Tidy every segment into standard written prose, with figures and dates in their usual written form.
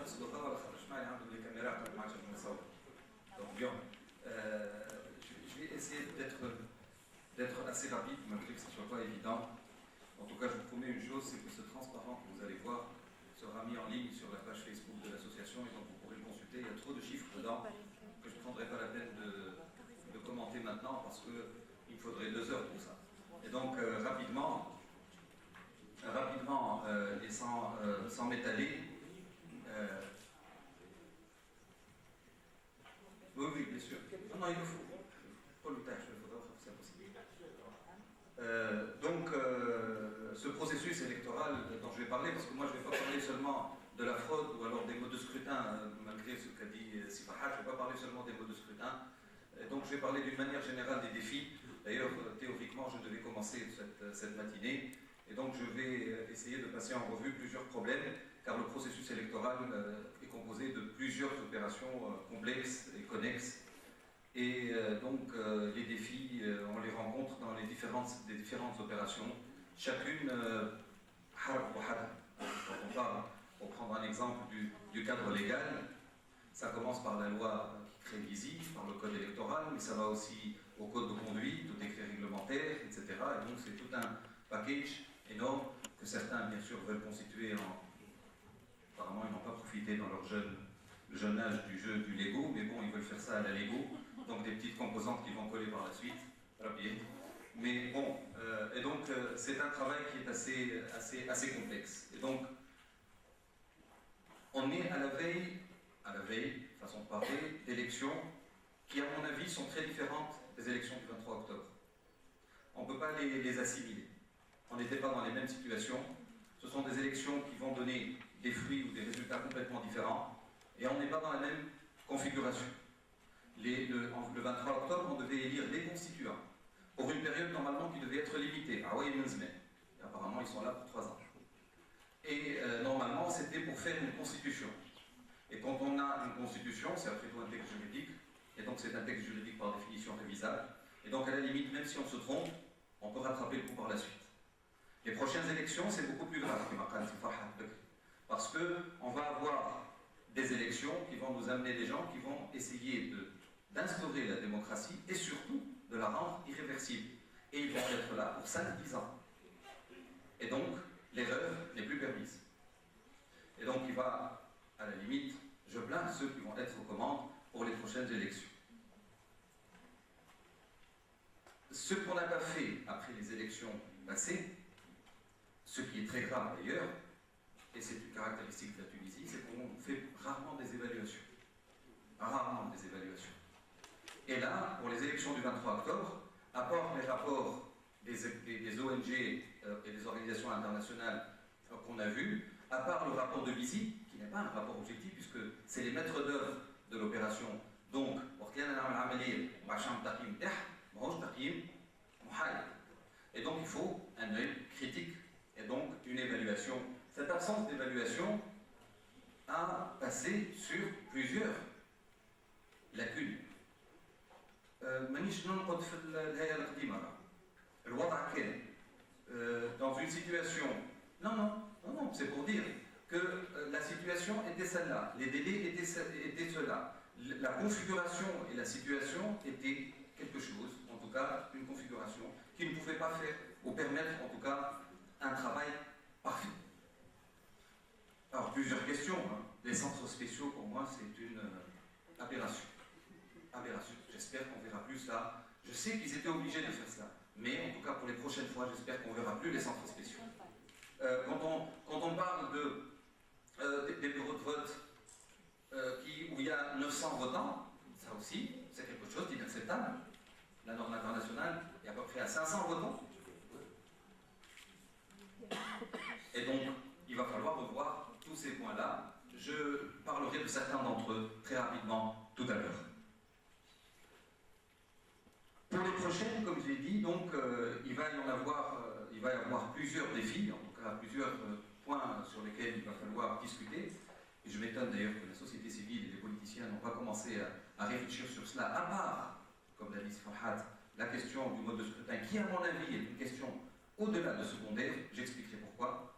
السلطة ولا خرج معي عندهم les caméras comme match de Moussa. Donc bien, je vais essayer d'être assez rapide malgré que ce ne soit pas évident. En tout cas, je vous promets une chose, c'est que ce transparent que vous allez voir sera mis en ligne sur la page Facebook de l'association et donc vous pourrez le consulter. Il y a trop de chiffres dedans que je ne prendrai pas la peine de commenter maintenant parce qu'il me faudrait 2 heures pour ça. Et donc, rapidement et sans m'étaler, oui, bien sûr. Non, il le faut. Pas le tâche, il faudra faire ça possible. Donc, ce processus électoral dont je vais parler, parce que moi je ne vais pas parler seulement de la fraude ou alors des modes de scrutin, malgré ce qu'a dit Sifahat, je ne vais pas parler seulement des modes de scrutin. Donc je vais parler d'une manière générale des défis. D'ailleurs, théoriquement, je devais commencer cette matinée. Et donc je vais essayer de passer en revue plusieurs problèmes, car le processus électoral est composé de plusieurs opérations complexes et connexes. Et donc les défis, on les rencontre dans les différentes opérations. Chacune, quand on parle, pour prendre un exemple du cadre légal, ça commence par la loi qui crée l'ISI, par le code électoral, mais ça va aussi au code de conduite, au décret réglementaire, etc. Et donc c'est tout un package énorme que certains, bien sûr, veulent constituer apparemment, ils n'ont pas profité dans leur jeune âge du jeu du Lego, mais bon, ils veulent faire ça à la Lego, donc des petites composantes qui vont coller par la suite, rapide. Mais bon, et donc c'est un travail qui est assez complexe. Et donc, on est à la veille, façon de parler, d'élections qui, à mon avis, sont très différentes des élections du 23 octobre. On ne peut pas les assimiler. On n'était pas dans les mêmes situations. Ce sont des élections qui vont donner des fruits ou des résultats complètement différents. Et on n'est pas dans la même configuration. Le 23 octobre, on devait élire des constituants pour une période normalement qui devait être limitée. Ah oui, et apparemment, ils sont là pour 3 ans. Et normalement, c'était pour faire une constitution. Et quand on a une constitution, c'est après tout un texte juridique, et donc c'est un texte juridique par définition révisable. Et donc à la limite, même si on se trompe, on peut rattraper le coup par la suite. Les prochaines élections, c'est beaucoup plus grave, parce qu'on va avoir des élections qui vont nous amener des gens qui vont essayer d'instaurer la démocratie et surtout de la rendre irréversible. Et ils vont être là pour 5-10 ans. Et donc, l'erreur n'est plus permise. Et donc, il va, à la limite, je plains ceux qui vont être aux commandes pour les prochaines élections. Ce qu'on n'a pas fait après les élections passées, ce qui est très grave d'ailleurs, et c'est une caractéristique de la Tunisie, c'est qu'on fait rarement des évaluations. Rarement des évaluations. Et là, pour les élections du 23 octobre, à part les rapports des ONG et des organisations internationales qu'on a vus, à part le rapport de l'ISI, qui n'est pas un rapport objectif, puisque c'est les maîtres d'œuvre de l'opération. Donc, et donc il faut un œil critique et donc une évaluation. Cette absence d'évaluation a passé sur plusieurs lacunes. Dans une situation, non, c'est pour dire que la situation était celle-là, les délais étaient ceux-là, la configuration et la situation étaient quelque chose, en tout cas une configuration qui ne pouvait pas faire ou permettre en tout cas un travail parfait. Alors plusieurs questions, les centres spéciaux pour moi c'est une aberration. J'espère qu'on verra plus ça. Je sais qu'ils étaient obligés de faire ça, mais en tout cas pour les prochaines fois, j'espère qu'on verra plus les centres spéciaux. Quand on parle des bureaux de vote où il y a 900 votants, ça aussi, c'est quelque chose d'inacceptable. La norme internationale est à peu près à 500 votants. Et donc, il va falloir revoir tous ces points-là. Je parlerai de certains d'entre eux très rapidement tout à l'heure. Pour les prochaines, comme je l'ai dit, donc, il va y avoir plusieurs défis, en tout cas plusieurs points sur lesquels il va falloir discuter. Et je m'étonne d'ailleurs que la société civile et les politiciens n'ont pas commencé à réfléchir sur cela, à part, comme l'a dit Farhat, la question du mode de scrutin, qui à mon avis est une question au-delà de secondaire, j'expliquerai pourquoi.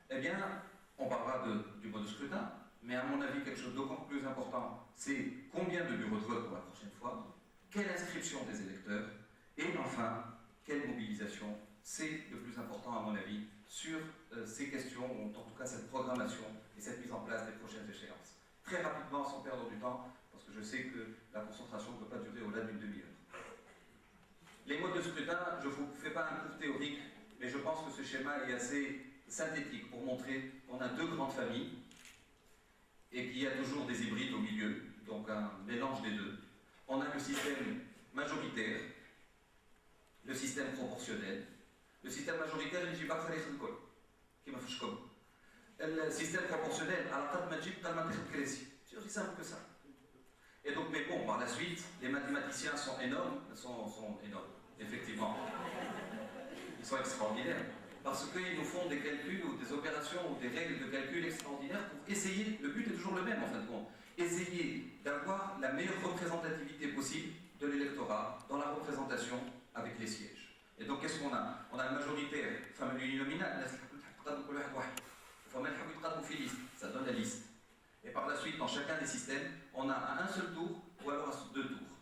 Eh bien, on parlera du mode de scrutin, mais à mon avis, quelque chose d'autant plus important, c'est combien de bureaux de vote pour la prochaine fois, quelle inscription des électeurs, et enfin, quelle mobilisation. C'est le plus important, à mon avis, sur ces questions, ou en tout cas cette programmation et cette mise en place des prochaines échéances. Très rapidement, sans perdre du temps, parce que je sais que la concentration ne peut pas durer au-delà d'une demi-heure. Les modes de scrutin, je ne vous fais pas un cours théorique, mais je pense que ce schéma est assez synthétique pour montrer qu'on a deux grandes familles et qu'il y a toujours des hybrides au milieu, donc un mélange des deux. On a le système majoritaire, le système proportionnel. Le système majoritaire, il dit pas que ça qui m'a fait comme. Le système proportionnel, à la table magique, dans le c'est aussi simple que ça. Et donc, mais bon, par la suite, les mathématiciens sont énormes, effectivement. Ils sont extraordinaires. Parce qu'ils nous font des calculs ou des opérations ou des règles de calcul extraordinaires pour essayer, le but est toujours le même en fin de compte, essayer d'avoir la meilleure représentativité possible de l'électorat dans la représentation avec les sièges. Et donc qu'est-ce qu'on a? On a un majoritaire, fameux uninominal, ça donne la liste. Et par la suite, dans chacun des systèmes, on a un seul tour ou alors deux tours.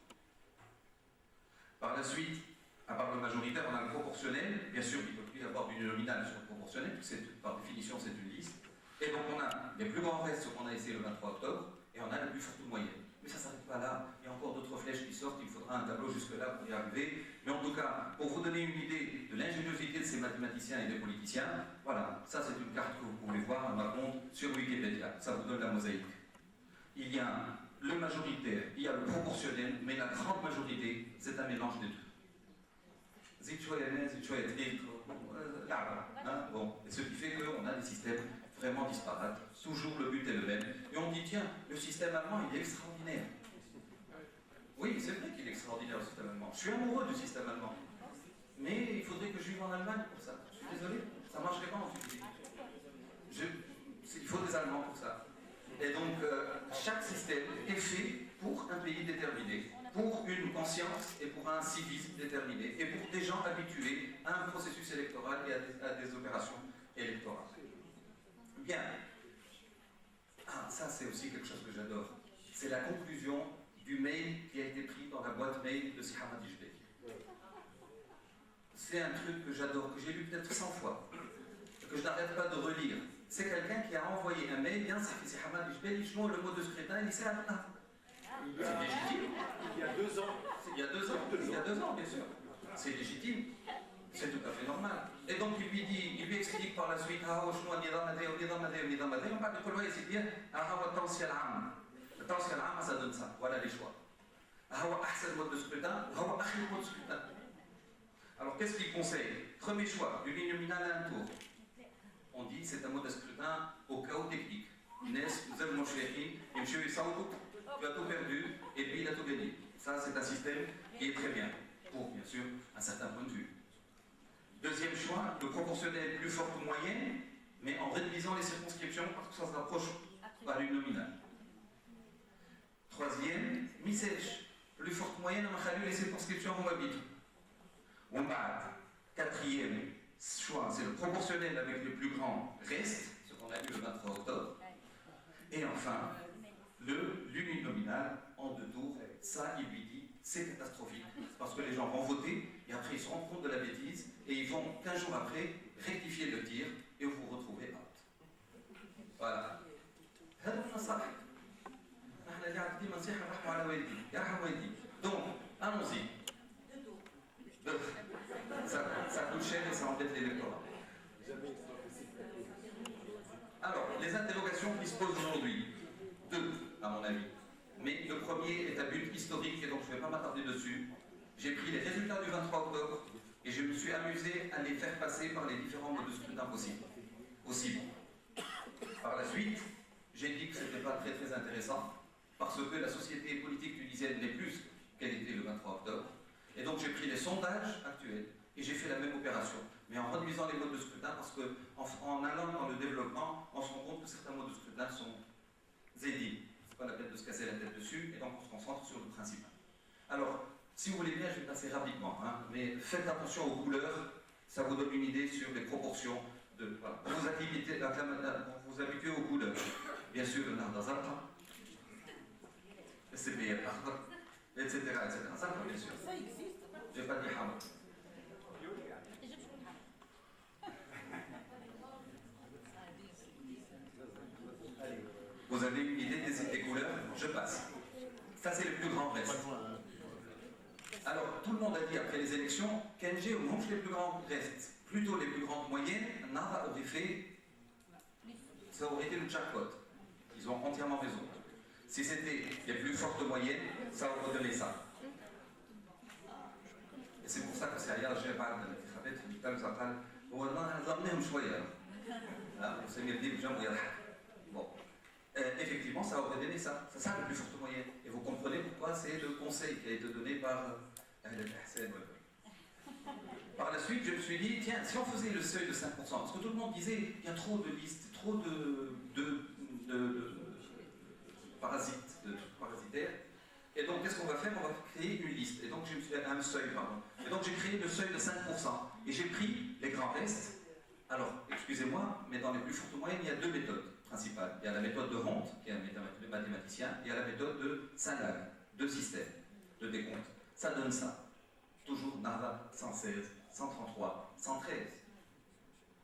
Par la suite, à part le majoritaire, on a le proportionnel. Bien sûr, il ne peut plus y avoir d'uninominal sur le proportionnel, puisque par définition, c'est une liste. Et donc, on a les plus grands restes, ce qu'on a essayé le 23 octobre, et on a la plus forte moyenne. Mais ça ne s'arrête pas là. Il y a encore d'autres flèches qui sortent. Il faudra un tableau jusque-là pour y arriver. Mais en tout cas, pour vous donner une idée de l'ingéniosité de ces mathématiciens et des politiciens, voilà, ça c'est une carte que vous pouvez voir à ma compte sur Wikipédia. Ça vous donne la mosaïque. Il y a le majoritaire, il y a le proportionnel, mais la grande majorité, c'est un mélange des deux. Bon, et ce qui fait qu'on a des systèmes vraiment disparates. Toujours le but est le même. Et on dit, tiens, le système allemand, il est extraordinaire. Oui, c'est vrai qu'il est extraordinaire, le système allemand. Je suis amoureux du système allemand. Mais il faudrait que je vive en Allemagne pour ça. Je suis désolé, ça ne marcherait pas en physique. Il faut des Allemands pour ça. Et donc, chaque système est fait pour un pays déterminé, pour une conscience et pour un civisme déterminé, et pour des gens habitués à un processus électoral et à des opérations électorales. Bien. Ah, ça c'est aussi quelque chose que j'adore. C'est la conclusion du mail qui a été pris dans la boîte mail de Sihama Dijbek. C'est un truc que j'adore, que j'ai lu peut-être 100 fois, que je n'arrête pas de relire. C'est quelqu'un qui a envoyé un mail, bien, c'est Sihama Dijbek, il le mot de scrutin, il s'est c'est légitime. Il y a 2 ans. Il y a 2 ans, il y a 2 ans, bien sûr. C'est légitime. C'est tout à fait normal. Et donc il lui explique par la suite, on parle de quoi c'est bien, le tension l'âme, ça donne ça. Voilà les choix. Le mode de scrutin, alors qu'est-ce qu'il conseille? Premier choix, l'uninominal à un tour. On dit c'est un mode de scrutin au cas où technique. Inès, vous avez mon chéri, et monsieur Issaoudou, tu as tout perdu, et puis il a tout gagné. Ça, c'est un système qui est très bien, pour bien sûr un certain point de vue. Deuxième choix, le proportionnel plus fort ou moyen, mais en réduisant les circonscriptions parce que ça se rapproche à l'uninominal. Troisième, mi-sèche, plus forte moyenne, on a les circonscriptions en habite. On bat. Quatrième choix, c'est le proportionnel avec le plus grand reste, ce qu'on a eu le 23 octobre. Et enfin, l'uninominal en 2 tours, ça, il lui dit, c'est catastrophique, parce que les gens vont voter, et après ils se rendent compte de la bêtise, et ils vont 15 jours après rectifier le tir, et vous vous retrouvez out. Voilà. Donc, allons-y. Ça coûte cher et ça embête l'électorat. Alors, les interrogations qui se posent aujourd'hui, 2, à mon avis. Mais le premier est à but historique et donc je ne vais pas m'attarder dessus. J'ai pris les résultats du 23 octobre et je me suis amusé à les faire passer par les différents modes de scrutin possibles. Par la suite, j'ai dit que ce n'était pas très très intéressant parce que la société politique tunisienne n'est plus qu'elle était le 23 octobre. Et donc j'ai pris les sondages actuels et j'ai fait la même opération, mais en réduisant les modes de scrutin parce qu'en allant dans le développement, on se rend compte que certains modes de scrutin sont zédiles. C'est pas la peine de se casser la tête dessus et donc on se concentre sur le principal. Alors, si vous voulez bien, je vais passer rapidement, mais faites attention aux couleurs, ça vous donne une idée sur les proportions de. Voilà. Vous vous habituez aux couleurs. bien sûr, le Nahda Zarqa, le CPR Akhbar, etc. Zarqa, bien sûr. Ça existe. Je n'ai pas dit Hamad. Vous avez une idée des couleurs? Je passe. Ça, c'est le plus grand reste. Alors, tout le monde a dit après les élections, Kenji ou Mouch, les plus grands restes, plutôt les plus grandes moyennes, Nahda aurait fait. Ça aurait été le jackpot. Ils ont entièrement raison. Si c'était les plus fortes moyennes, ça aurait donné ça. Et c'est pour ça que c'est Ayala Jebal, qui a Bon. Effectivement, ça aurait donné ça. C'est ça le plus forte moyenne. Et vous comprenez pourquoi c'est le conseil qui a été donné par Par la suite, je me suis dit, tiens, si on faisait le seuil de 5%, parce que tout le monde disait, il y a trop de listes, trop de parasites, de trucs parasitaires. Et donc, qu'est-ce qu'on va faire? On va créer une liste. Et donc, je me suis un seuil, pardon. Et donc, j'ai créé le seuil de 5%. Et j'ai pris les grands restes. Alors, excusez-moi, mais dans les plus fortes moyennes, il y a deux méthodes principales. Il y a la méthode de Hont, qui est un mathématicien, et il y a la méthode de Saint-Lal, deux systèmes de décompte. Ça donne ça. Toujours Nahda, 116, 133, 113.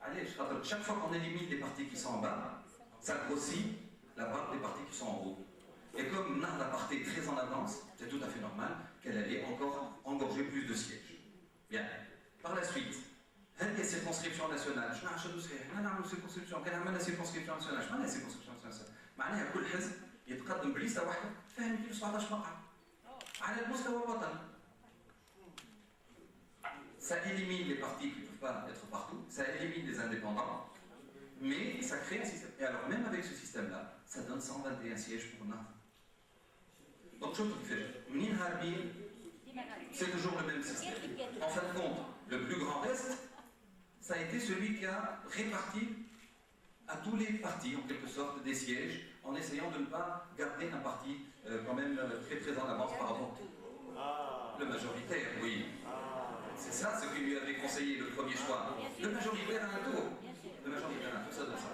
Allez, chaque fois qu'on élimine les parties qui sont en bas, ça grossit la part des parties qui sont en haut. Et comme Nahda partait très en avance, c'est tout à fait normal qu'elle allait encore engorger plus de sièges. Bien. Par la suite, هذه السيركونسكريبسيون ناسيونال شنو عشان صحيح حنا نعملوا سيركونسكريبسيون كان عملنا سيركونسكريبسيون ناسيونال شنو معناها سيركونسكريبسيون ناسيونال معناها كل حزب يتقدم بليسته واحده فيها 217 مقعد على المستوى الوطني. Ça élimine les partis qui ne peuvent pas être partout, ça élimine les indépendants, mais ça crée un système. Et alors même avec ce système-là, ça donne 121 sièges pour Nahda. Donc chose qui fait, منين هاربين c'est toujours le même système. En fin de compte, le plus grand reste, ça a été celui qui a réparti à tous les partis, en quelque sorte, des sièges, en essayant de ne pas garder un parti quand même très présent d'avance par rapport le majoritaire, oui. C'est ça ce qui lui avait conseillé le premier choix. Le majoritaire à un tour. Le majoritaire à un tour, ça donne ça.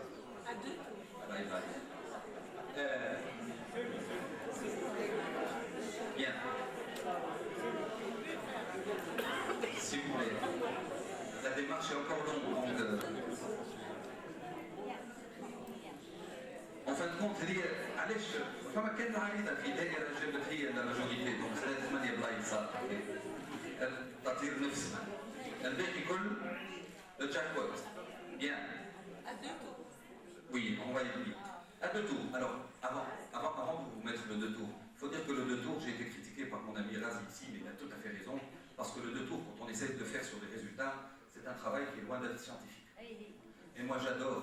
À deux tours. Bye bye. Bien. Si vous voulez. La démarche est encore longue, donc en fin de compte, علاش فما كان عريضه في دائره جابت هي الماجوريتي دونك خلات 8 بلايص صار تطير نفسها الباقي كل الجاك بوت. Bien. À deux tours. Oui, on va y aller. À deux tours. Alors, avant de vous mettre le deux tours, il faut dire que le deux tours, j'ai été critiqué par mon ami Razi ici, mais il a tout à fait raison, parce que le deux tours, quand on essaie de le faire sur des résultats, c'est un travail qui est loin d'être scientifique. Et moi, j'adore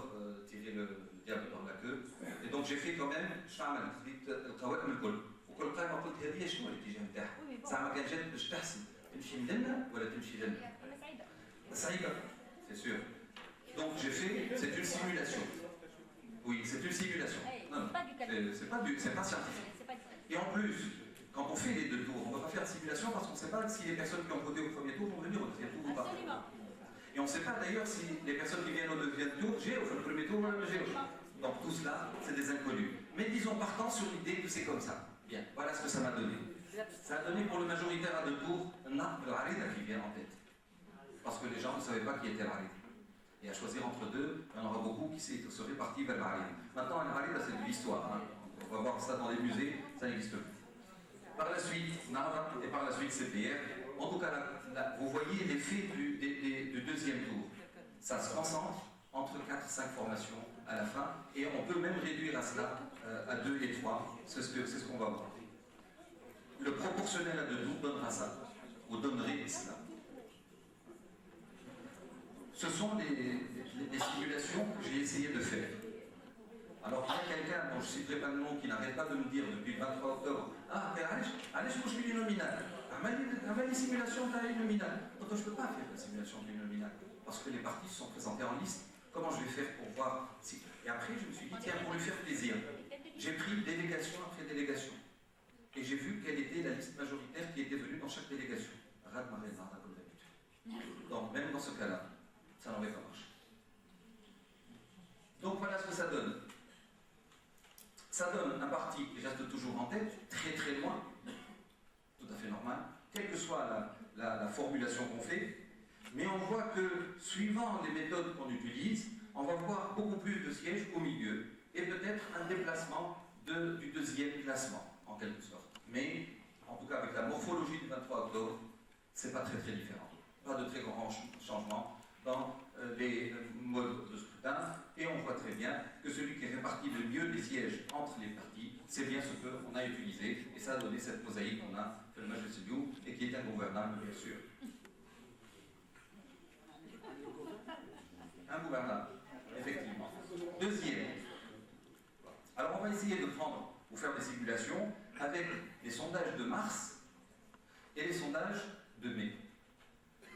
tirer le diable dans la queue. Et donc, j'ai fait quand même, شعمل القوائم الكل. وكل قائمة قلت هذه شنو الاتجاه نتاعها؟ زعما كان جات باش تحسب تمشي لنا ولا تمشي لنا؟ صعيبة. C'est sûr. Donc, j'ai fait, c'est une simulation. Oui, c'est une simulation. Non, c'est pas scientifique. Et en plus, quand on fait les deux tours, on ne peut pas faire de simulation parce qu'on ne sait pas si les personnes qui ont voté au premier tour vont venir au deuxième tour ou pas. Et on ne sait pas d'ailleurs si les personnes qui viennent au deuxième tour, j'ai au premier tour ou j'ai au. Donc tout cela, c'est des inconnus. Mais disons partant sur l'idée que c'est comme ça. Bien, voilà ce que ça m'a donné. Ça a donné pour le majoritaire à deux tours, le Harida qui vient en tête. Parce que les gens ne savaient pas qui était le Harida. Et à choisir entre deux, il y en aura beaucoup qui se répartis vers le Harida. Maintenant, le Harida, c'est de l'histoire. Hein. On va voir ça dans les musées, ça n'existe plus. Par la suite, Nahda et par la suite CPR. En tout cas, là, vous voyez l'effet du deuxième tour. Ça se concentre entre 4-5 formations à la fin, et on peut même réduire à cela à 2 et 3. C'est ce qu'on va voir. Le proportionnel à 2 tours donnera ça, ou donnerait cela. Ce sont des simulations que j'ai essayé de faire. Alors, il y a quelqu'un dont je ne citerai pas le nom qui n'arrête pas de me dire depuis le 23 octobre: ah, mais allez, je couche l'uninominal. Les simulations de l'uninominal. Donc, je ne peux pas faire la simulation de l'uninominal parce que les partis sont présentés en liste. Comment je vais faire pour voir si... Et après, je me suis dit, tiens, pour lui faire plaisir, j'ai pris délégation après délégation. Et j'ai vu quelle était la liste majoritaire qui était venue dans chaque délégation. Rad Marel Nahda, comme d'habitude. Donc, même dans ce cas-là, ça n'aurait pas marché. Donc, voilà ce que ça donne. Ça donne un parti qui reste toujours en tête, très très loin, tout à fait normal, quelle que soit la formulation qu'on fait, mais on voit que, suivant les méthodes qu'on utilise, on va voir beaucoup plus de sièges au milieu, et peut-être un déplacement du deuxième classement, en quelque sorte. Mais, en tout cas, avec la morphologie du 23 octobre, c'est pas très très différent. Pas de très grands changements dans les modes de scrutin, et on voit très bien que celui qui répartit le mieux les sièges entre les partis, c'est bien ce qu'on a utilisé, et ça a donné cette mosaïque qu'on a fait le Majlis Lioum, et qui est ingouvernable, bien sûr. Ingouvernable, effectivement. Deuxième. Alors on va essayer de prendre, ou faire des simulations, avec les sondages de mars et les sondages de mai.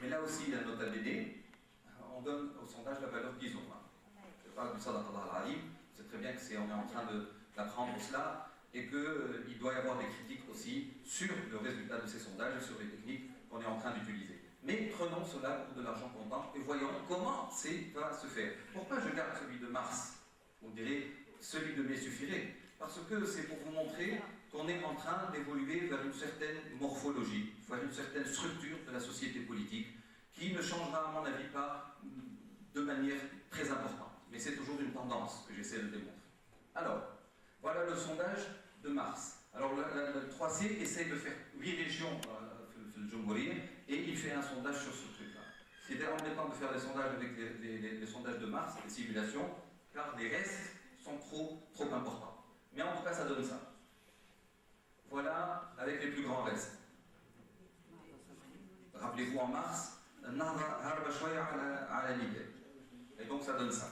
Mais là aussi, la nota BD, on donne au sondage la valeur qu'ils ont. Je parle du Sadaqa al-Alim, c'est très bien qu'on est en train d'apprendre cela et qu'il doit y avoir des critiques aussi sur le résultat de ces sondages et sur les techniques qu'on est en train d'utiliser. Mais prenons cela pour de l'argent comptant et voyons comment va se faire. Pourquoi je garde celui de mars? On dirait celui de mai suffirait. Parce que c'est pour vous montrer qu'on est en train d'évoluer vers une certaine morphologie, vers une certaine structure de la société politique qui ne changera, à mon avis, pas de manière très importante. Mais c'est toujours une tendance que j'essaie de démontrer. Alors, voilà le sondage de mars. Alors, le 3C essaie de faire 8 régions et il fait un sondage sur ce truc-là. C'est embêtant de faire des sondages avec les sondages de mars, les simulations, car les restes sont trop importants. Mais en tout cas, ça donne ça. Voilà avec les plus grands restes. Rappelez-vous, en mars, et donc ça donne ça.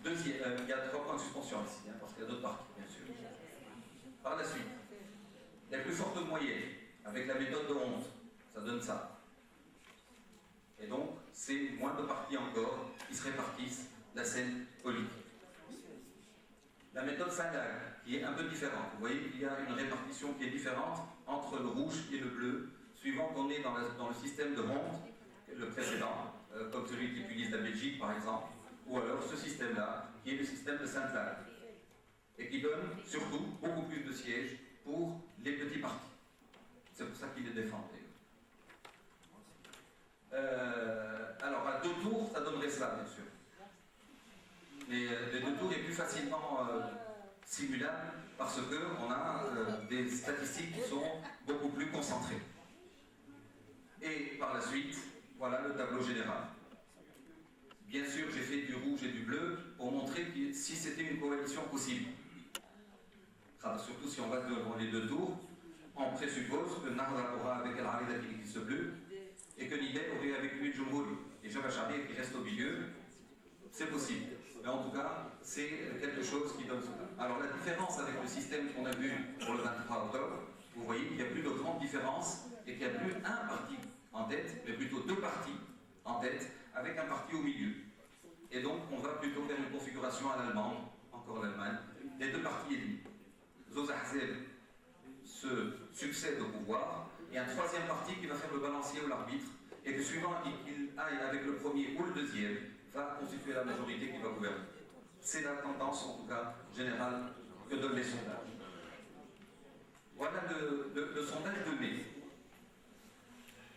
Deuxième, il y a 3 points de suspension ici, parce qu'il y a d'autres parties, bien sûr. Par la suite, les plus fortes moyennes, avec la méthode de honte, ça donne ça. Et donc, c'est moins de partis encore qui se répartissent la scène politique. La méthode Sagal, qui est un peu différente. Vous voyez qu'il y a une répartition qui est différente entre le rouge et le bleu, suivant qu'on est dans le système de honte, le précédent, comme celui qui utilise la Belgique par exemple, ou alors ce système-là, qui est le système de Sainte-Lague, et qui donne surtout beaucoup plus de sièges pour les petits partis. C'est pour ça qu'ils les défendent. Alors, à 2 tours, ça donnerait cela, bien sûr. Mais les 2 tours est plus facilement simulable parce qu'on a des statistiques qui sont beaucoup plus concentrées. Et par la suite, voilà le tableau général. Bien sûr, j'ai fait du rouge et du bleu pour montrer que si c'était une coalition possible, surtout si on va devant les 2 tours, on présuppose que Nahda aura avec Al-Arida qui existe bleu et que Nidal aurait avec lui le Jumhuri et Jabal Charbi qui reste au milieu. C'est possible. Mais en tout cas, c'est quelque chose qui donne cela. Alors la différence avec le système qu'on a vu pour le 23 octobre, vous voyez qu'il n'y a plus de grande différence et qu'il n'y a plus un parti en tête, mais plutôt 2 partis en tête avec un parti au milieu. Et donc on va plutôt vers une configuration à l'allemande, encore l'Allemagne, des 2 partis et demi. Zozahzeb se succède au pouvoir et un 3e parti qui va faire le balancier ou l'arbitre et que suivant qu'il aille avec le premier ou le deuxième, va constituer la majorité qui va gouverner. C'est la tendance, en tout cas, générale que donnent les sondages. Voilà le sondage de mai.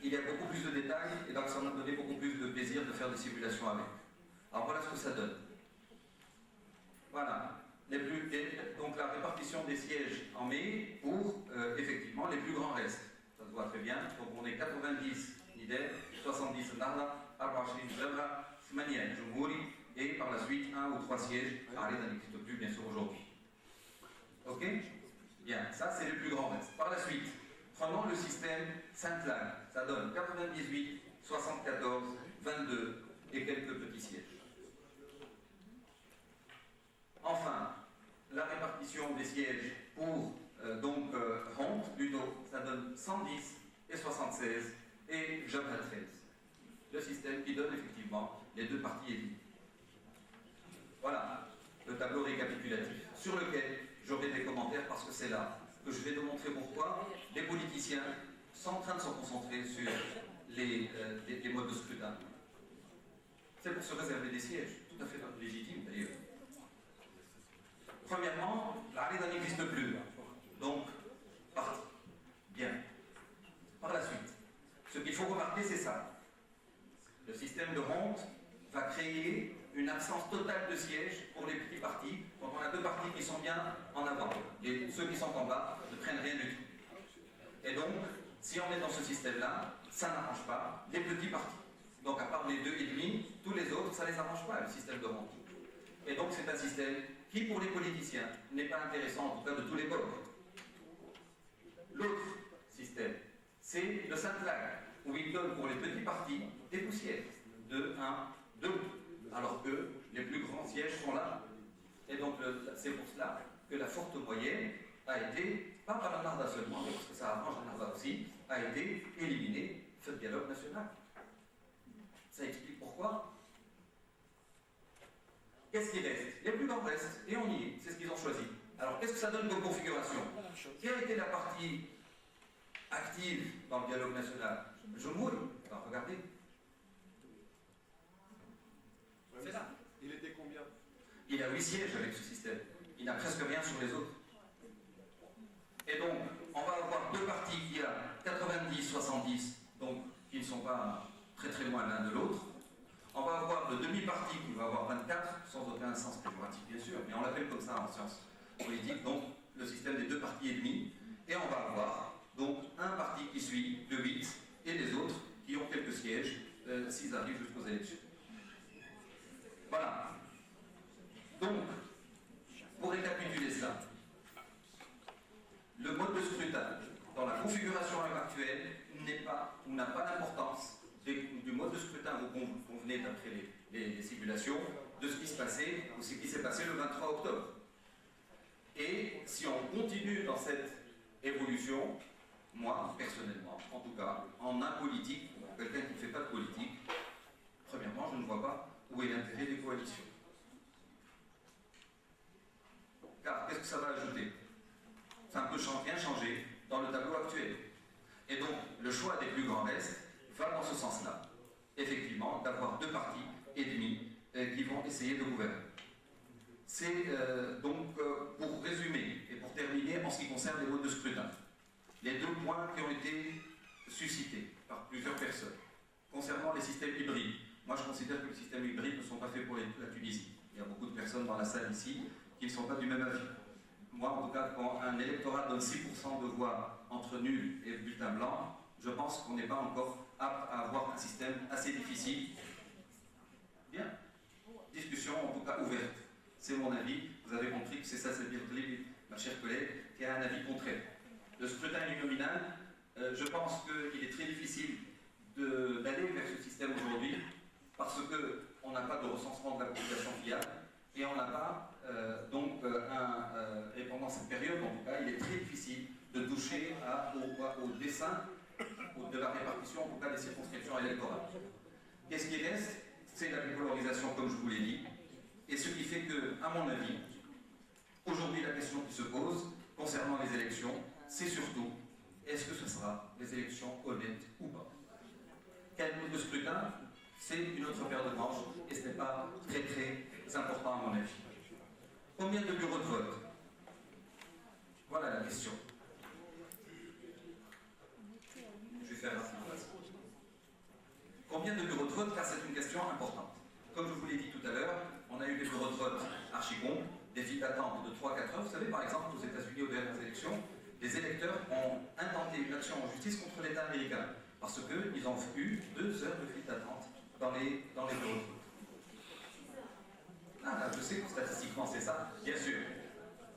Il y a beaucoup plus de détails et donc ça m'a donné beaucoup plus de plaisir de faire des simulations avec. Alors voilà ce que ça donne. Voilà. Donc la répartition des sièges en mai pour, effectivement, les plus grands restes. Ça se voit très bien. Donc on est 90 Nidal, 70 Nahda, 24 Jabra, 8 Jumhuri, et par la suite 1 ou 3 sièges. Arida n'existe plus, bien sûr, aujourd'hui. Ok? Bien, ça c'est le plus grand reste. Par la suite, prenons le système Sainte-Lague. Ça donne 98, 74, 22 et quelques petits sièges. Enfin, la répartition des sièges pour Honte, plutôt, ça donne 110 et 76 et Jabra 13. Le système qui donne effectivement les 2 partis et demi. Voilà le tableau récapitulatif sur lequel j'aurai des commentaires parce que c'est là que je vais démontrer pourquoi les politiciens sont en train de se concentrer sur les modes de scrutin. C'est pour se réserver des sièges, tout à fait légitime d'ailleurs. Premièrement, la REDA n'existe plus. Donc, parti. Bien. Par la suite, ce qu'il faut remarquer, c'est ça. Le système de ronde va créer une absence totale de sièges pour les petits partis, quand on a deux partis qui sont bien en avant. Et ceux qui sont en bas ne prennent rien du tout. Et donc, si on est dans ce système-là, ça n'arrange pas les petits partis. Donc, à part les 2,5, tous les autres, ça ne les arrange pas, le système de ronde. Et donc, c'est un système qui, pour les politiciens, n'est pas intéressant, en tout cas de tous les bords. L'autre système, c'est le simple flag, où il donne pour les petits partis des poussières de 1, 2, alors que les plus grands sièges sont là. Et donc, c'est pour cela que la forte moyenne a été, pas par la NARDA seulement, mais parce que ça arrange la NARDA aussi, a été éliminée ce dialogue national. Ça explique pourquoi. Qu'est-ce qui reste? Les plus grands restent, et on y est, c'est ce qu'ils ont choisi. Alors, qu'est-ce que ça donne comme configuration? Quelle a été la partie active dans le dialogue national? Je mouille. Alors, regardez. C'est là. Il était combien? Il a 8 sièges avec ce système. Il n'a presque rien sur les autres. Et donc, on va avoir deux partis qui ont 90-70, donc qui ne sont pas très très loin l'un de l'autre. On va avoir le demi-parti qui va avoir 24, sans aucun sens péjoratif bien sûr, mais on l'appelle comme ça en sciences politiques, donc le système des deux partis et demi. Et on va avoir donc un parti qui suit de 8 et les autres qui ont quelques sièges s'ils arrivent jusqu'aux élections. Voilà. Donc, pour récapituler cela, le mode de scrutin dans la configuration actuelle n'est pas ou n'a pas l'importance du mode de scrutin où on venait d'après les simulations de ce qui se passait ou ce qui s'est passé le 23 octobre. Et si on continue dans cette évolution, moi personnellement, en tout cas, en un politique, quelqu'un qui ne fait pas de politique, premièrement, je ne vois pas où est l'intérêt des coalitions. Car qu'est-ce que ça va ajouter? Ça peut bien changer dans le tableau actuel. Et donc, le choix des plus grands restes va dans ce sens-là. Effectivement, d'avoir deux partis et demi qui vont essayer de gouverner. C'est donc, pour résumer et pour terminer, en ce qui concerne les modes de scrutin, les deux points qui ont été suscités par plusieurs personnes. Concernant les systèmes hybrides, moi je considère que les systèmes hybrides ne sont pas faits pour la Tunisie. Il y a beaucoup de personnes dans la salle ici qui ne sont pas du même avis. Moi, en tout cas, quand un électorat donne 6% de voix entre nul et bulletin blanc, je pense qu'on n'est pas encore apte à avoir un système assez difficile. Bien. Discussion, en tout cas, ouverte. C'est mon avis. Vous avez compris que c'est ça, c'est Birdley, ma chère collègue, qui a un avis contraire. Le scrutin uninominal, je pense qu'il est très difficile d'aller vers ce système aujourd'hui parce qu'on n'a pas de recensement de la population fiable et on n'a pas et pendant cette période, en tout cas, il est très difficile de toucher au dessin de la répartition, en tout cas des circonscriptions électorales. Qu'est-ce qui reste? C'est la bipolarisation, comme je vous l'ai dit, et ce qui fait que, à mon avis, aujourd'hui, la question qui se pose concernant les élections, c'est surtout, est-ce que ce sera des élections honnêtes ou pas? Quel mode de scrutin? C'est une autre paire de manches, et ce n'est pas très très important à mon avis. Combien de bureaux de vote? Voilà la question. Je vais faire rapidement. Combien de bureaux de vote? Car c'est une question importante. Comme je vous l'ai dit tout à l'heure, on a eu des bureaux de vote archi-longs, des files d'attente de 3-4 heures. Vous savez, par exemple, aux États-Unis, aux dernières élections, les électeurs ont intenté une action en justice contre l'État américain parce qu'ils ont eu 2 heures de file d'attente dans les bureaux de vote. Ah, là, je sais que statistiquement c'est ça, bien sûr.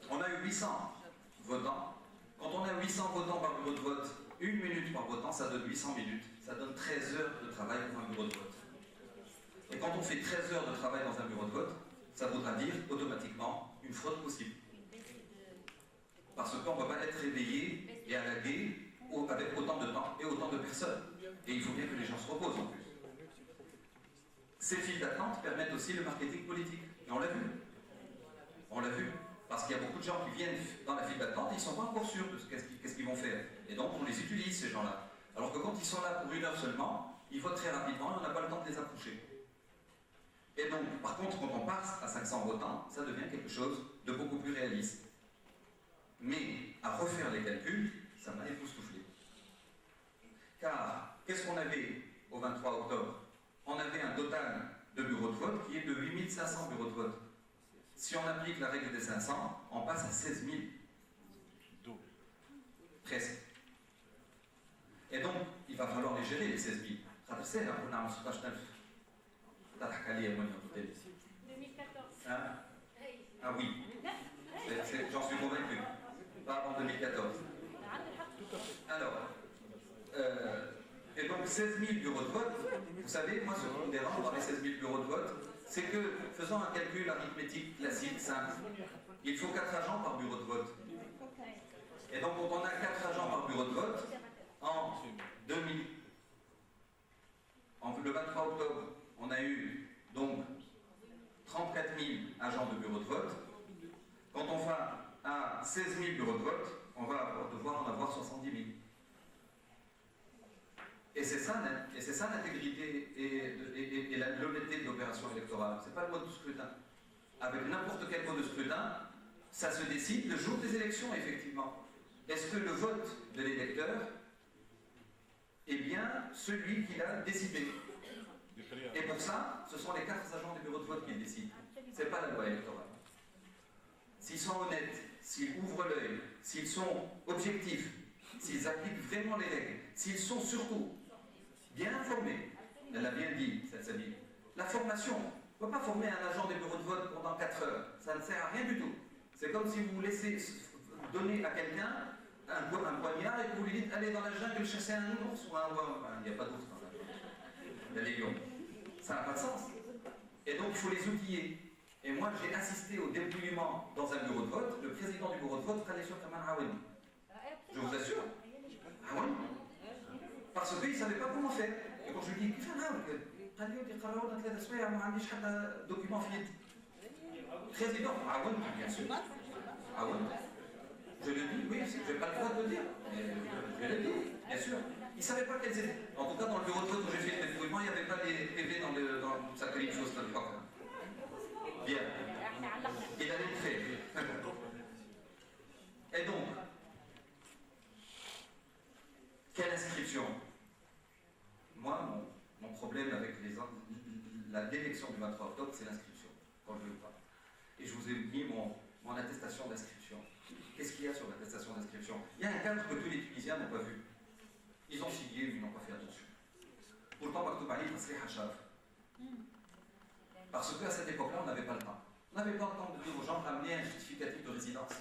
On a eu 800 votants. Quand on a 800 votants par bureau de vote, 1 minute par votant, ça donne 800 minutes. Ça donne 13 heures de travail pour un bureau de vote. Et quand on fait 13 heures de travail dans un bureau de vote, ça voudra dire automatiquement une fraude possible. Parce qu'on ne peut pas être réveillé et à la guet avec autant de temps et autant de personnes. Et il faut bien que les gens se reposent en plus. Ces files d'attente permettent aussi le marketing politique. Et on l'a vu. On l'a vu. Parce qu'il y a beaucoup de gens qui viennent dans la file d'attente et ils ne sont pas encore sûrs de qu'est-ce qu'ils vont faire. Et donc on les utilise, ces gens-là. Alors que quand ils sont là pour 1 heure seulement, ils votent très rapidement et on n'a pas le temps de les approcher. Et donc, par contre, quand on passe à 500 votants, ça devient quelque chose de beaucoup plus réaliste. Mais à refaire les calculs, ça m'a époustouflé. Car qu'est-ce qu'on avait au 23 octobre? On avait un total de bureaux de vote qui est de 8500 bureaux de vote. Si on applique la règle des 500, on passe à 16 000. Presque. Et donc, il va falloir les gérer, les 16 000. 2014. Hein? Ah oui, j'en suis convaincu. Pas avant 2014. Alors, et donc 16 000 bureaux de vote, vous savez, moi ce qui me dérange dans les 16 000 bureaux de vote, c'est que, faisant un calcul arithmétique classique, simple, il faut 4 agents par bureau de vote. Et donc quand on a 4 agents par bureau de vote, en 2000, le 23 octobre, on a eu donc 34 000 agents de bureau de vote. Quand on va à 16 000 bureaux de vote, on va devoir en avoir 70 000. Et c'est ça l'intégrité et l'honnêteté de l'opération électorale. Ce n'est pas le mode de scrutin. Avec n'importe quel mode de scrutin, ça se décide le jour des élections, effectivement. Est-ce que le vote de l'électeur est bien celui qu'il a décidé? Et pour ça, ce sont les 4 agents des bureaux de vote qui décident. Ce n'est pas la loi électorale. S'ils sont honnêtes, s'ils ouvrent l'œil, s'ils sont objectifs, s'ils appliquent vraiment les règles, s'ils sont surtout bien informés, elle l'a bien dit, cette dit. La formation, on ne peut pas former un agent des bureaux de vote pendant 4 heures, ça ne sert à rien du tout. C'est comme si vous laissez donner à quelqu'un un poignard et que vous lui dites allez dans la jungle chercher un ours ou un ours. Il n'y a pas d'ours dans la jungle. Il y a des lions. Ça n'a pas de sens. Et donc il faut les outiller. Et moi j'ai assisté au dépouillement dans un bureau de vote. Le président du bureau de vote, Khalisha Kamal Aouni. Je vous assure. Ah oui. Parce qu'il ne savait pas comment faire. Et quand je lui dis document fini. Président, ah oui, bien sûr. Ah oui. Je le dis, oui, je n'ai pas le droit de le dire. Mais je le dis, bien sûr. Il ne savait pas quels étaient. En tout cas, dans le bureau de vote où j'ai fait le dépouillement, il n'y avait pas les PV dans sa qualification de l'époque. Bien. Il allait le faire. Et donc, quelle inscription? Moi, mon problème avec l'élection du 23 octobre, c'est l'inscription, quand je ne veux pas. Et je vous ai mis mon attestation d'inscription. Qu'est-ce qu'il y a sur l'attestation d'inscription? Il y a un cadre que tous les Tunisiens n'ont pas vu. Ils ont signé, mais ils n'ont pas fait attention. Pourtant, Maktoub Ali, c'est Hachav. Parce qu'à cette époque-là, on n'avait pas le temps. On n'avait pas le temps de dire aux gens ramener un justificatif de résidence.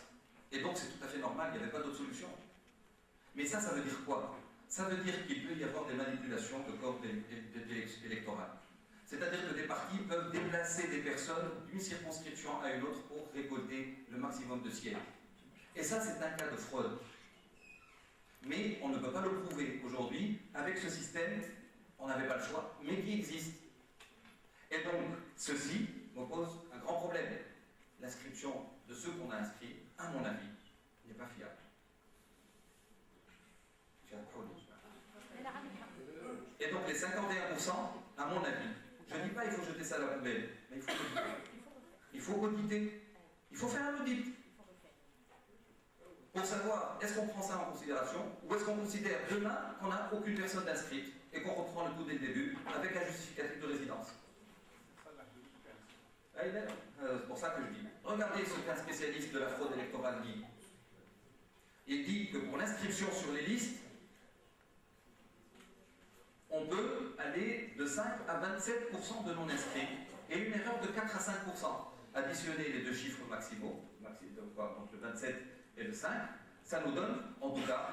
Et donc, c'est tout à fait normal, il n'y avait pas d'autre solution. Mais ça veut dire quoi? Ça veut dire qu'il peut y avoir des manipulations de corps électorales. C'est-à-dire que des partis peuvent déplacer des personnes d'une circonscription à une autre pour récolter le maximum de sièges. Et ça, c'est un cas de fraude. Mais on ne peut pas le prouver aujourd'hui. Avec ce système, on n'avait pas le choix, mais qui existe. Et donc, ceci me pose un grand problème. L'inscription de ceux qu'on a inscrits, à mon avis, n'est pas fiable. Et donc les 51%, à mon avis, je ne dis pas il faut jeter ça à la poubelle, mais il faut auditer. Il faut auditer. Il faut faire un audit. Pour savoir, est-ce qu'on prend ça en considération, ou est-ce qu'on considère demain qu'on n'a aucune personne inscrite et qu'on reprend le tout dès le début avec un justificatif de résidence. C'est pour ça que je dis. Regardez ce qu'un spécialiste de la fraude électorale dit. Il dit que pour l'inscription sur les listes, on peut aller de 5 à 27% de non-inscrits et une erreur de 4 à 5%. Additionner les deux chiffres maximaux, donc le 27 et le 5, ça nous donne, en tout cas,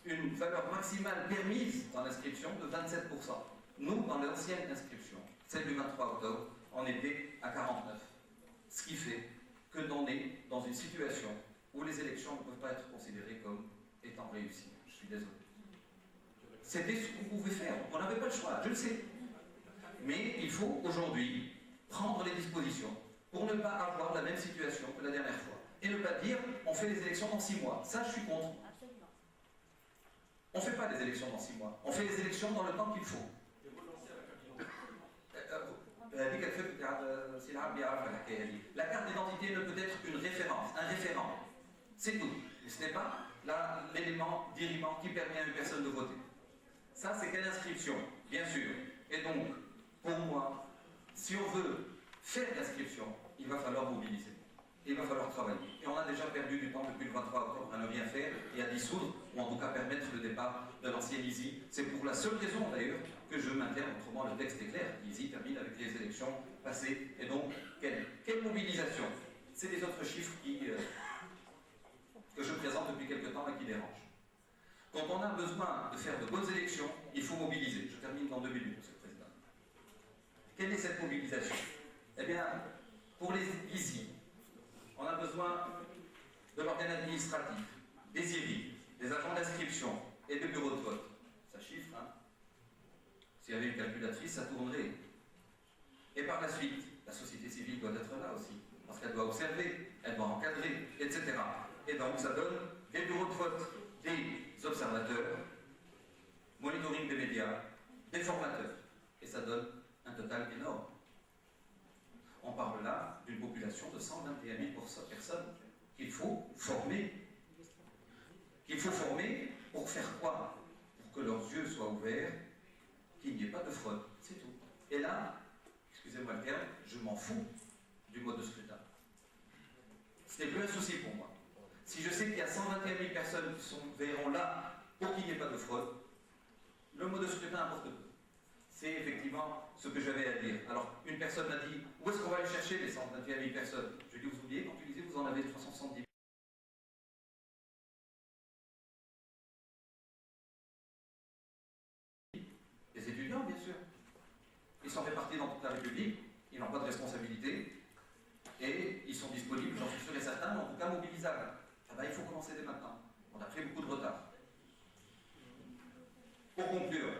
une valeur maximale permise dans l'inscription de 27%. Nous, dans l'ancienne inscription, celle du 23 octobre, on était à 49. Ce qui fait que l'on est dans une situation où les élections ne peuvent pas être considérées comme étant réussies. Je suis désolé. C'était ce qu'on pouvait faire. On n'avait pas le choix, je le sais. Mais il faut aujourd'hui prendre les dispositions pour ne pas avoir la même situation que la dernière fois. Et ne pas dire, on fait les élections dans 6 mois. Ça, je suis contre. On ne fait pas les élections dans 6 mois. On fait les élections dans le temps qu'il faut. La carte d'identité ne peut être une référence, un référent. C'est tout. Mais ce n'est pas l'élément dirimant qui permet à une personne de voter. Ça, c'est quelle inscription, bien sûr. Et donc, pour moi, si on veut faire l'inscription, il va falloir mobiliser. Il va falloir travailler. Et on a déjà perdu du temps depuis le 23 octobre à ne rien faire et à dissoudre, ou en tout cas permettre le départ de l'ancienne ISI. C'est pour la seule raison d'ailleurs que je maintiens, autrement le texte est clair, l'ISI termine avec les élections passées. Et donc, quelle mobilisation? C'est des autres chiffres que je présente depuis quelque temps et qui dérangent. Quand on a besoin de faire de bonnes élections, il faut mobiliser. Je termine dans 2 minutes, Monsieur le Président. Quelle est cette mobilisation? Eh bien, pour les ISI, on a besoin de l'organe administratif, des IRI, des agents d'inscription et des bureaux de vote. Ça chiffre, hein? S'il y avait une calculatrice, ça tournerait. Et par la suite, la société civile doit être là aussi, parce qu'elle doit observer, elle doit encadrer, etc. Et donc ça donne des bureaux de vote, des observateurs, monitoring des médias, des formateurs. Et ça donne un total énorme. On parle là d'une population de 121 000 personnes qu'il faut former. Qu'il faut former pour faire quoi? Pour que leurs yeux soient ouverts, qu'il n'y ait pas de fraude. C'est tout. Et là, excusez-moi le terme, je m'en fous du mode de scrutin. Ce n'est plus un souci pour moi. Si je sais qu'il y a 121 000 personnes qui verront là pour qu'il n'y ait pas de fraude, le mode de scrutin importe peu. C'est effectivement ce que j'avais à dire. Alors, une personne m'a dit, où est-ce qu'on va aller chercher les 121 000 personnes? Je lui ai dit, vous oubliez, quand tu disais, vous en avez 370 000. Les étudiants, bien sûr. Ils sont répartis dans toute la République, ils n'ont pas de responsabilité, et ils sont disponibles, j'en suis sûr et certain, mais en tout cas mobilisables. Ah ben, il faut commencer dès maintenant. On a pris beaucoup de retard. Pour conclure,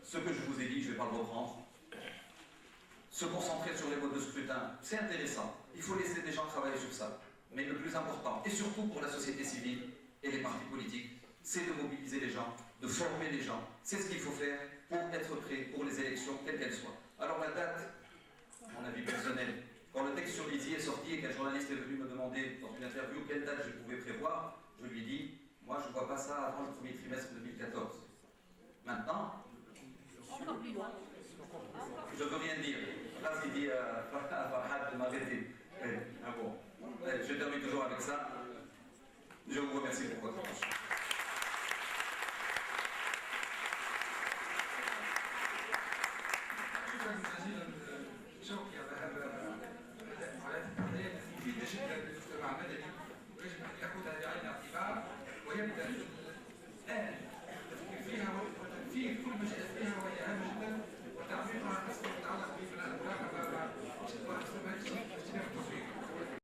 ce que je vous ai dit, je ne vais pas le reprendre. Se concentrer sur les modes de scrutin, c'est intéressant. Il faut laisser des gens travailler sur ça. Mais le plus important, et surtout pour la société civile et les partis politiques, c'est de mobiliser les gens, de former les gens. C'est ce qu'il faut faire pour être prêt pour les élections, quelles qu'elles soient. Alors la date, à mon avis personnel, quand le texte sur l'ISI est sorti et qu'un journaliste est venu me demander dans une interview quelle date je pouvais prévoir, je lui ai dit, moi je ne vois pas ça avant le premier trimestre 2014. Maintenant, je ne veux rien dire. Là, c'est dit à Farhad de m'arrêter. Bon. Je termine toujours avec ça. Je vous remercie pour votre attention. شكرا جزيلا شوقي على هذا الحديث المفيد جدا للمجتمع المدني ويجب ان ياخذها بعين الاعتبار ويبدا